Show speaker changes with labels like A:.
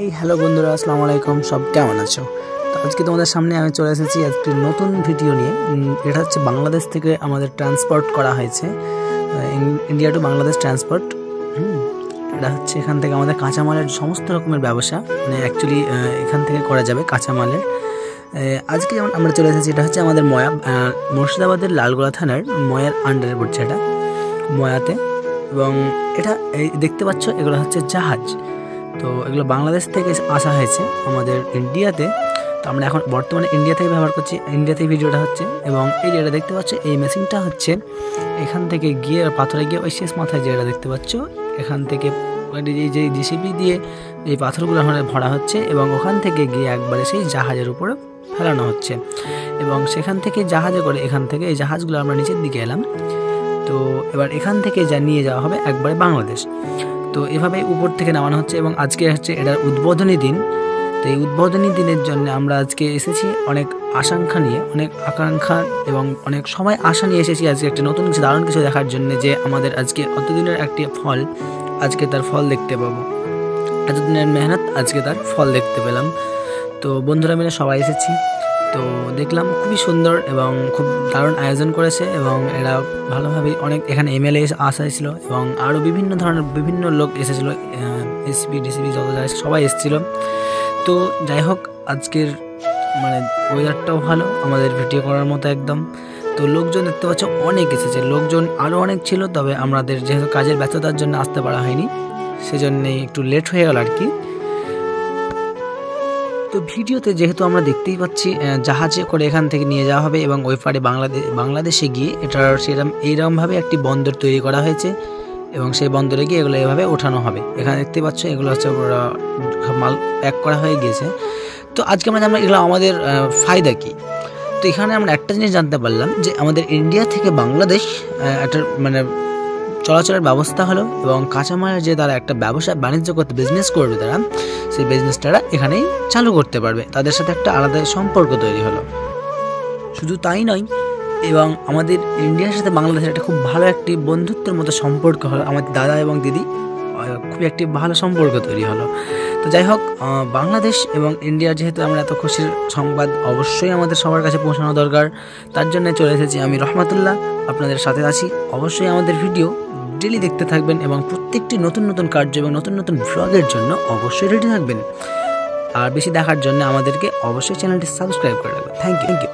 A: এই হ্যালো বন্ধুরা, আসসালামু আলাইকুম। সব কেমন আছো? তো আজকে তোমাদের সামনে আমি চলে এসেছি একটি নতুন ভিডিও নিয়ে। এটা হচ্ছে বাংলাদেশ থেকে আমাদের ট্রান্সপোর্ট করা হয়েছে, ইন্ডিয়া টু বাংলাদেশ ট্রান্সপোর্ট। এটা হচ্ছে এখান থেকে আমাদের কাঁচামালের সমস্ত রকমের ব্যবসা, মানে অ্যাকচুয়ালি এখান থেকে করা যাবে কাঁচামালের। আজকে যেমন আমরা চলে এসেছি, এটা হচ্ছে আমাদের ময়া, মুর্শিদাবাদের লালগোলা থানার ময়ার আন্ডারে পড়ছে এটা, ময়াতে। এবং এটা এই দেখতে পাচ্ছ, এগুলো হচ্ছে জাহাজ। তো এগুলো বাংলাদেশ থেকে আসা হয়েছে আমাদের ইন্ডিয়াতে। তো আমরা এখন বর্তমানে ইন্ডিয়া থেকে ব্যবহার করছি, ইন্ডিয়াতেই ভিডিওটা হচ্ছে। এবং এই যেটা দেখতে পাচ্ছ, এই মেশিনটা হচ্ছে এখান থেকে গিয়ে পাথরে গিয়ে ওই শেষ মাথায় যেটা দেখতে পাচ্ছ, এখান থেকে এই যে জিসিবি দিয়ে এই পাথরগুলো ভরা হচ্ছে এবং ওখান থেকে গিয়ে একবারে সেই জাহাজের উপরে ফেলানো হচ্ছে। এবং সেখান থেকে জাহাজে করে এখান থেকে এই জাহাজগুলো আমরা নিচের দিকে এলাম। তো এবার এখান থেকে যা নিয়ে যাওয়া হবে একবারে বাংলাদেশ। তো এভাবে উপর থেকে নামানো হচ্ছে। এবং আজকে হচ্ছে এটার উদ্বোধনী দিন। তো এই উদ্বোধনী দিনের জন্য আমরা আজকে এসেছি অনেক আকাঙ্ক্ষা নিয়ে, অনেক আকাঙ্ক্ষা এবং অনেক সময় আশা নিয়ে এসেছি আজকে একটা নতুন কিছু, দারুণ কিছু দেখার জন্য, যে আমাদের আজকে অতদিনের একটি ফল, আজকে তার ফল দেখতে পাবো। এতদিনের মেহনত আজকে তার ফল দেখতে পেলাম। তো বন্ধুরা মিলে সবাই এসেছি, তো দেখলাম খুবই সুন্দর এবং খুব দারুণ আয়োজন করেছে। এবং এরা ভালোভাবে অনেক এখানে এমএলএ আসা হয়েছিল এবং আরও বিভিন্ন ধরনের বিভিন্ন লোক এসেছিলো, এসপি ডিসিপি যত যায় সবাই এসেছিলো। তো যাই হোক, আজকের মানে ওয়েদারটাও ভালো আমাদের ভিডিও করার মতো একদম। তো লোকজন দেখতে পাচ্ছ অনেক এসেছে, লোকজন আরও অনেক ছিল, তবে আমাদের যেহেতু কাজের ব্যস্ততার জন্য আসতে পারা হয়নি, সেজন্যই একটু লেট হয়ে গেল আর কি। তো ভিডিওতে যেহেতু আমরা দেখতেই পাচ্ছি জাহাজে করে এখান থেকে নিয়ে যাওয়া হবে এবং ওই পারে বাংলাদেশে গিয়ে এটার সেরকম এইরকমভাবে একটি বন্দর তৈরি করা হয়েছে এবং সেই বন্দরে গিয়ে এগুলো এভাবে ওঠানো হবে। এখানে দেখতে পাচ্ছ এগুলো হচ্ছে মাল প্যাক করা হয়ে গিয়েছে। তো আজকে আমরা জানবো এগুলো আমাদের ফায়দা কী। তো এখানে আমরা একটা জিনিস জানতে পারলাম যে আমাদের ইন্ডিয়া থেকে বাংলাদেশ একটা মানে চলাচলের ব্যবস্থা হলো এবং কাঁচামালের যে তারা একটা ব্যবসা বাণিজ্য করতে বিজনেস করবে, তারা সেই বিজনেসটা এখানেই চালু করতে পারবে, তাদের সাথে একটা আলাদা সম্পর্ক তৈরি হলো। শুধু তাই নয়, এবং আমাদের ইন্ডিয়ার সাথে বাংলাদেশের একটা খুব ভালো একটি বন্ধুত্বের মতো সম্পর্ক হলো। আমাদের দাদা এবং দিদি খুবই একটি ভালো সম্পর্ক তৈরি হলো। তো যাই হোক, বাংলাদেশ এবং ইন্ডিয়ার যেহেতু আমরা এত খুশির সংবাদ অবশ্যই আমাদের সবার কাছে পৌঁছানো দরকার, তার জন্য চলে এসেছি আমি রহমাতুল্লাহ, আপনাদের সাথে আছি। অবশ্যই আমাদের ভিডিও ডেলি দেখতে থাকবেন এবং প্রত্যেকটি নতুন নতুন কার্য এবং নতুন নতুন ভ্লগের জন্য অবশ্যই রেডি থাকবেন। আর বেশি দেখার জন্য আমাদেরকে অবশ্যই চ্যানেলটি সাবস্ক্রাইব করে রাখবেন। Thank you.